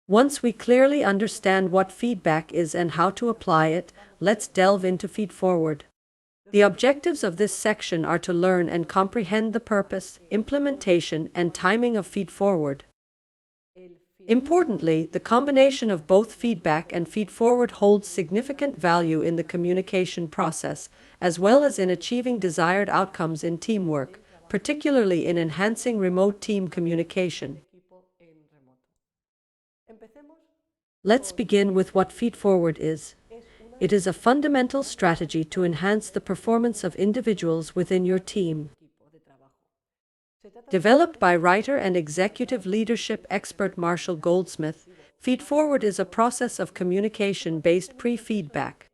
Once we clearly understand what feedback is and how to apply it, let's delve into Feedforward. The objectives of this section are to learn and comprehend the purpose, implementation, and timing of Feedforward. Importantly, the combination of both feedback and feedforward holds significant value in the communication process, as well as in achieving desired outcomes in teamwork, particularly in enhancing remote team communication. Let's begin with what feedforward is. It is a fundamental strategy to enhance the performance of individuals within your team. Developed by writer and executive leadership expert Marshall Goldsmith, Feedforward is a process of communication-based pre-feedback.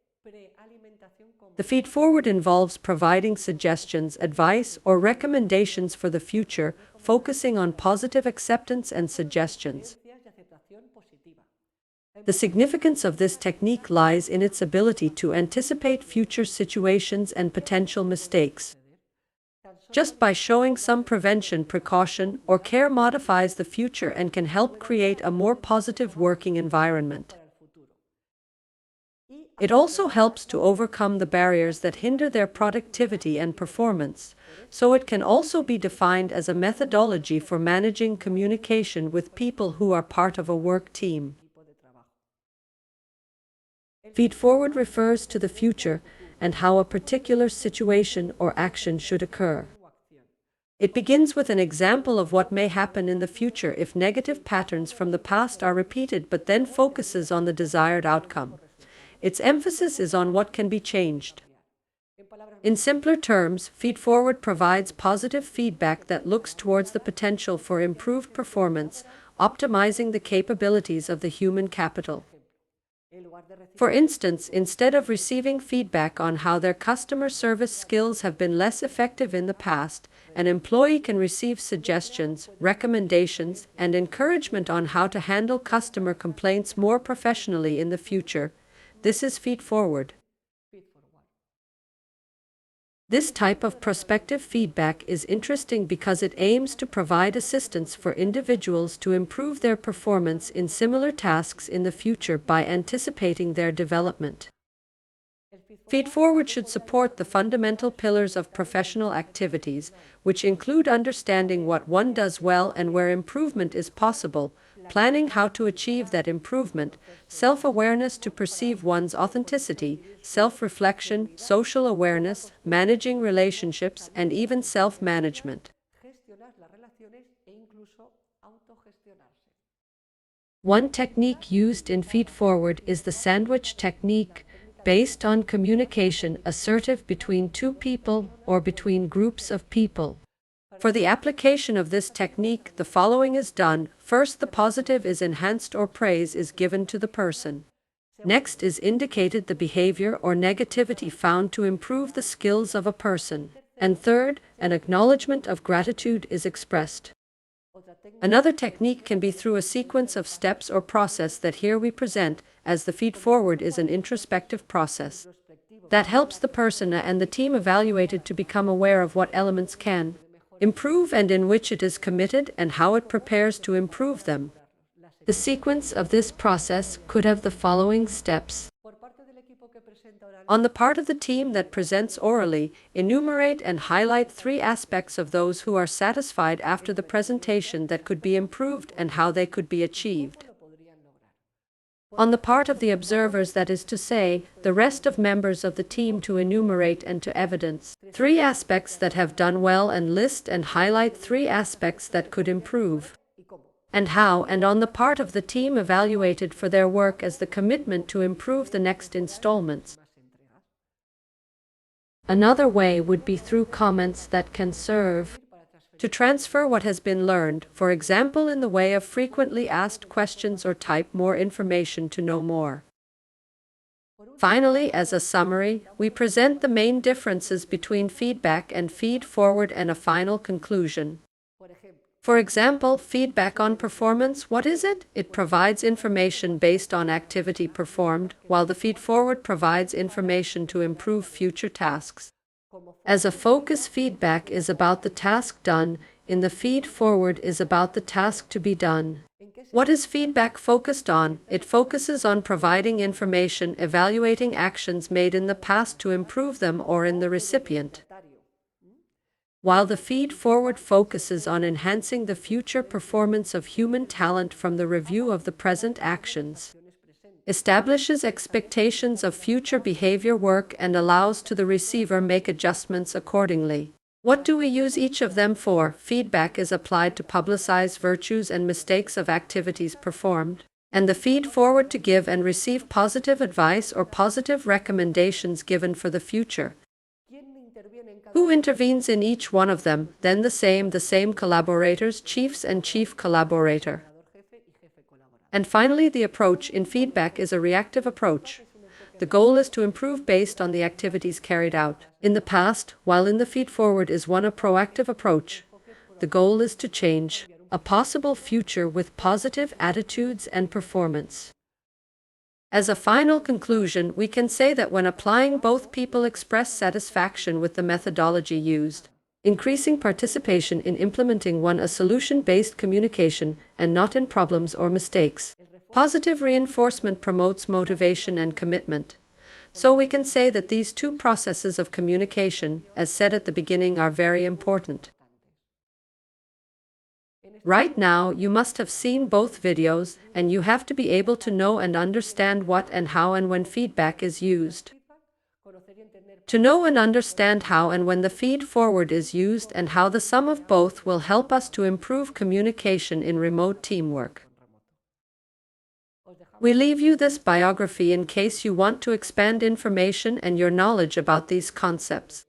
The feedforward involves providing suggestions, advice, or recommendations for the future, focusing on positive acceptance and suggestions. The significance of this technique lies in its ability to anticipate future situations and potential mistakes. Just by showing some prevention, precaution, or care modifies the future and can help create a more positive working environment. It also helps to overcome the barriers that hinder their productivity and performance, so it can also be defined as a methodology for managing communication with people who are part of a work team. Feedforward refers to the future and how a particular situation or action should occur. It begins with an example of what may happen in the future if negative patterns from the past are repeated, but then focuses on the desired outcome. Its emphasis is on what can be changed. In simpler terms, Feedforward provides positive feedback that looks towards the potential for improved performance, optimizing the capabilities of the human capital. For instance, instead of receiving feedback on how their customer service skills have been less effective in the past, an employee can receive suggestions, recommendations, and encouragement on how to handle customer complaints more professionally in the future. This is Feedforward. This type of prospective feedback is interesting because it aims to provide assistance for individuals to improve their performance in similar tasks in the future by anticipating their development. Feedforward should support the fundamental pillars of professional activities, which include understanding what one does well and where improvement is possible, planning how to achieve that improvement, self-awareness to perceive one's authenticity, self-reflection, social awareness, managing relationships, and even self-management. One technique used in Feedforward is the sandwich technique, based on communication assertive between two people or between groups of people. For the application of this technique, the following is done. First, the positive is enhanced or praise is given to the person. Next is indicated the behavior or negativity found to improve the skills of a person. And third, an acknowledgement of gratitude is expressed. Another technique can be through a sequence of steps or process that here we present, as the feedforward is an introspective process that helps the person and the team evaluated to become aware of what elements can improve and in which it is committed and how it prepares to improve them. The sequence of this process could have the following steps. On the part of the team that presents orally, enumerate and highlight 3 aspects of those who are satisfied after the presentation that could be improved and how they could be achieved. On the part of the observers, that is to say, the rest of members of the team, to enumerate and to evidence 3 aspects that have done well and list and highlight 3 aspects that could improve. And how, and on the part of the team evaluated for their work as the commitment to improve the next installments. Another way would be through comments that can serve to transfer what has been learned, for example in the way of frequently asked questions or type more information to know more. Finally, as a summary, we present the main differences between feedback and feedforward and a final conclusion. For example, feedback on performance, what is it? It provides information based on activity performed, while the feedforward provides information to improve future tasks. As a focus, feedback is about the task done, in the feedforward is about the task to be done. What is feedback focused on? It focuses on providing information, evaluating actions made in the past to improve them or in the recipient, while the feed-forward focuses on enhancing the future performance of human talent from the review of the present actions, establishes expectations of future behavior work and allows to the receiver make adjustments accordingly. What do we use each of them for? Feedback is applied to publicize virtues and mistakes of activities performed, and the feed-forward to give and receive positive advice or positive recommendations given for the future. Who intervenes in each one of them? Then the same collaborators, chiefs and chief collaborator. And finally, the approach in feedback is a reactive approach. The goal is to improve based on the activities carried out in the past, while in the feed-forward is a proactive approach. The goal is to change a possible future with positive attitudes and performance. As a final conclusion, we can say that when applying, both people express satisfaction with the methodology used, increasing participation in implementing a solution-based communication and not in problems or mistakes. Positive reinforcement promotes motivation and commitment. So we can say that these two processes of communication, as said at the beginning, are very important. Right now, you must have seen both videos, and you have to be able to know and understand what and how and when feedback is used. To know and understand how and when the feed-forward is used and how the sum of both will help us to improve communication in remote teamwork. We leave you this biography in case you want to expand information and your knowledge about these concepts.